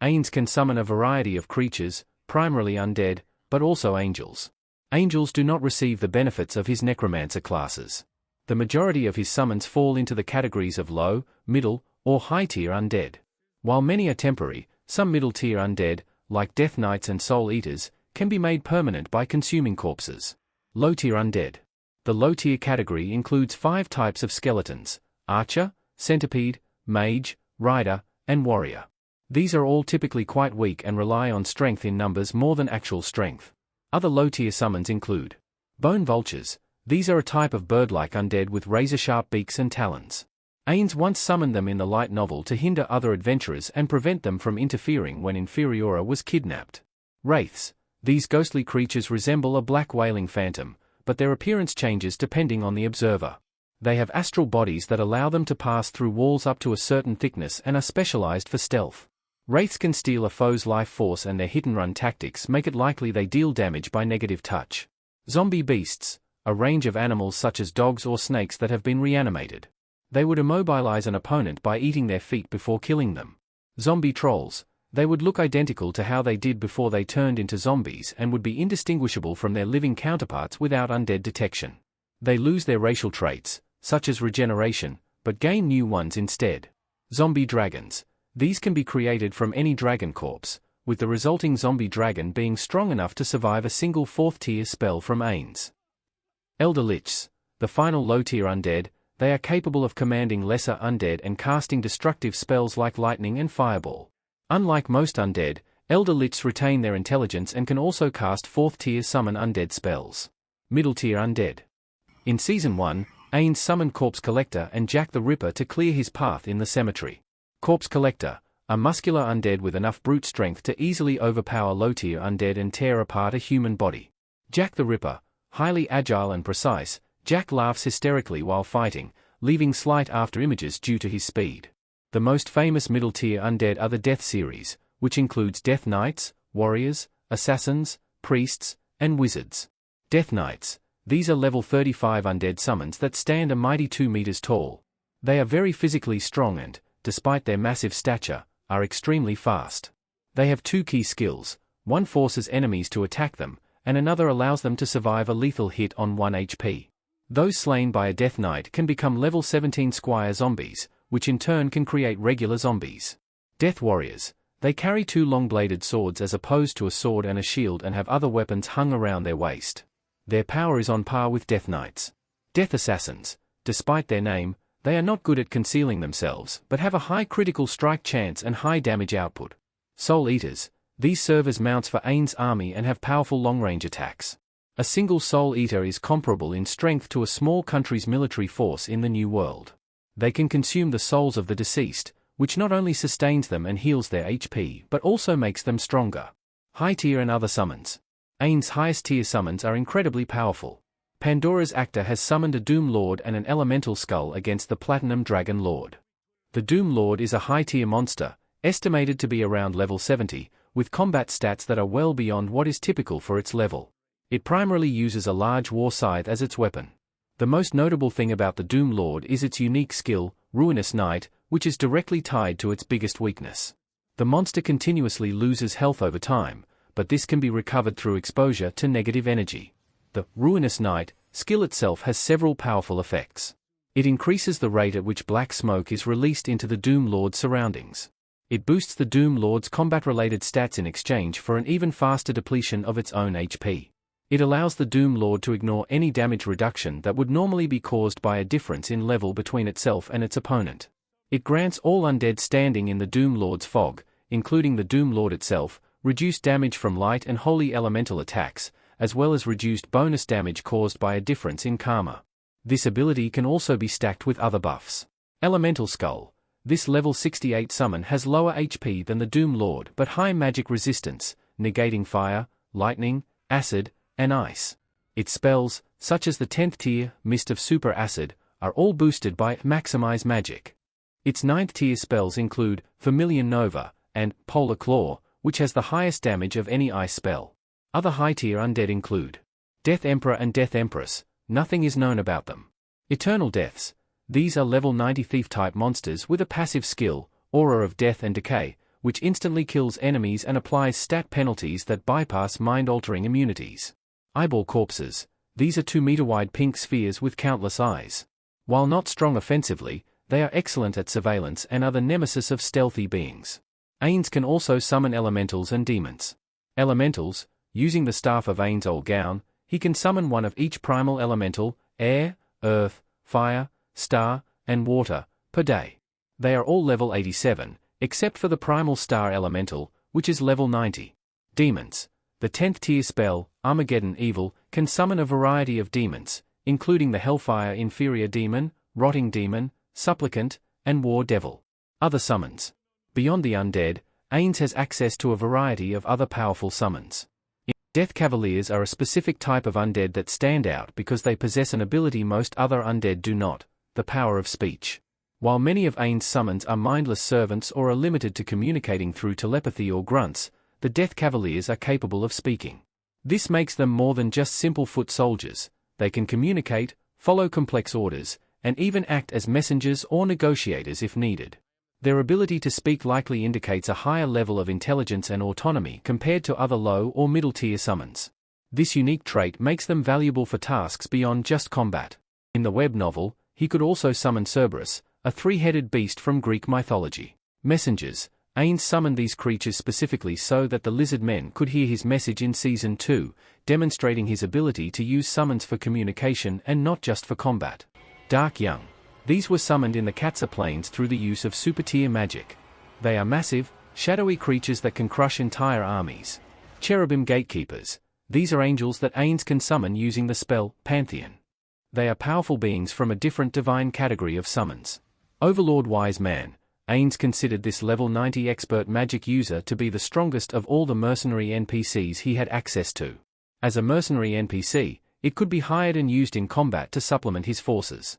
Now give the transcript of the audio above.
Ainz can summon a variety of creatures, primarily undead, but also angels. Angels do not receive the benefits of his necromancer classes. The majority of his summons fall into the categories of low, middle, or high-tier undead. While many are temporary, some middle-tier undead, like Death Knights and Soul Eaters, can be made permanent by consuming corpses. Low-tier undead. The low-tier category includes 5 types of skeletons: Archer, Centipede, Mage, Rider, and Warrior. These are all typically quite weak and rely on strength in numbers more than actual strength. Other low-tier summons include Bone Vultures. These are a type of bird-like undead with razor-sharp beaks and talons. Ainz once summoned them in the light novel to hinder other adventurers and prevent them from interfering when Inferiora was kidnapped. Wraiths. These ghostly creatures resemble a black wailing phantom, but their appearance changes depending on the observer. They have astral bodies that allow them to pass through walls up to a certain thickness and are specialized for stealth. Wraiths can steal a foe's life force, and their hit-and-run tactics make it likely they deal damage by negative touch. Zombie beasts. A range of animals such as dogs or snakes that have been reanimated. They would immobilize an opponent by eating their feet before killing them. Zombie trolls. They would look identical to how they did before they turned into zombies and would be indistinguishable from their living counterparts without undead detection. They lose their racial traits, such as regeneration, but gain new ones instead. Zombie dragons. These can be created from any dragon corpse, with the resulting zombie dragon being strong enough to survive a single 4th-tier spell from Ainz. Elder Lichs. The final low-tier undead. They are capable of commanding lesser undead and casting destructive spells like lightning and fireball. Unlike most undead, Elder Lichs retain their intelligence and can also cast 4th-tier summon undead spells. Middle-tier undead. In Season 1, Ainz summoned Corpse Collector and Jack the Ripper to clear his path in the cemetery. Corpse Collector, a muscular undead with enough brute strength to easily overpower low-tier undead and tear apart a human body. Jack the Ripper. Highly agile and precise, Jack laughs hysterically while fighting, leaving slight after-images due to his speed. The most famous middle-tier undead are the Death series, which includes Death Knights, Warriors, Assassins, Priests, and Wizards. Death Knights. These are level 35 undead summons that stand a mighty 2 meters tall. They are very physically strong and, despite their massive stature, are extremely fast. They have 2 key skills: one forces enemies to attack them, and another allows them to survive a lethal hit on 1 HP. Those slain by a Death Knight can become level 17 Squire zombies, which in turn can create regular zombies. Death Warriors. They carry 2 long-bladed swords as opposed to a sword and a shield, and have other weapons hung around their waist. Their power is on par with Death Knights. Death Assassins. Despite their name, they are not good at concealing themselves, but have a high critical strike chance and high damage output. Soul Eaters. These serve as mounts for Ainz's army and have powerful long-range attacks. A single Soul Eater is comparable in strength to a small country's military force in the New World. They can consume the souls of the deceased, which not only sustains them and heals their HP but also makes them stronger. High-tier and other summons. Ainz's highest-tier summons are incredibly powerful. Pandora's Actor has summoned a Doom Lord and an Elemental Skull against the Platinum Dragon Lord. The Doom Lord is a high-tier monster, estimated to be around level 70, with combat stats that are well beyond what is typical for its level. It primarily uses a large war scythe as its weapon. The most notable thing about the Doom Lord is its unique skill, Ruinous Night, which is directly tied to its biggest weakness. The monster continuously loses health over time, but this can be recovered through exposure to negative energy. The Ruinous Night skill itself has several powerful effects. It increases the rate at which black smoke is released into the Doom Lord's surroundings. It boosts the Doom Lord's combat-related stats in exchange for an even faster depletion of its own HP. It allows the Doom Lord to ignore any damage reduction that would normally be caused by a difference in level between itself and its opponent. It grants all undead standing in the Doom Lord's fog, including the Doom Lord itself, reduced damage from light and holy elemental attacks, as well as reduced bonus damage caused by a difference in karma. This ability can also be stacked with other buffs. Elemental Skull. This level 68 summon has lower HP than the Doom Lord but high magic resistance, negating fire, lightning, acid, and ice. Its spells, such as the 10th tier, Mist of Super Acid, are all boosted by Maximize Magic. Its 9th tier spells include Vermilion Nova and Polar Claw, which has the highest damage of any ice spell. Other high-tier undead include Death Emperor and Death Empress. Nothing is known about them. Eternal Deaths. These are level 90 thief-type monsters with a passive skill, Aura of Death and Decay, which instantly kills enemies and applies stat penalties that bypass mind-altering immunities. Eyeball corpses. These are 2-meter-wide pink spheres with countless eyes. While not strong offensively, they are excellent at surveillance and are the nemesis of stealthy beings. Ainz can also summon elementals and demons. Elementals. Using the staff of Aniz Ooal Gown, he can summon one of each primal elemental, air, earth, fire, star, and water, per day. They are all level 87, except for the primal star elemental, which is level 90. Demons. The 10th tier spell, Armageddon Evil, can summon a variety of demons, including the Hellfire Inferior Demon, Rotting Demon, Supplicant, and War Devil. Other summons. Beyond the undead, Ainz has access to a variety of other powerful summons. Death Cavaliers are a specific type of undead that stand out because they possess an ability most other undead do not, the power of speech. While many of Ainz summons are mindless servants or are limited to communicating through telepathy or grunts, the Death Cavaliers are capable of speaking. This makes them more than just simple foot soldiers. They can communicate, follow complex orders, and even act as messengers or negotiators if needed. Their ability to speak likely indicates a higher level of intelligence and autonomy compared to other low or middle-tier summons. This unique trait makes them valuable for tasks beyond just combat. In the web novel, he could also summon Cerberus, a 3-headed beast from Greek mythology. Messengers. Ainz summoned these creatures specifically so that the lizard men could hear his message in Season 2, demonstrating his ability to use summons for communication and not just for combat. Dark Young. These were summoned in the Katsa Plains through the use of super-tier magic. They are massive, shadowy creatures that can crush entire armies. Cherubim Gatekeepers. These are angels that Ainz can summon using the spell, Pantheon. They are powerful beings from a different divine category of summons. Overlord Wise Man. Ainz considered this level 90 expert magic user to be the strongest of all the mercenary NPCs he had access to. As a mercenary NPC, it could be hired and used in combat to supplement his forces.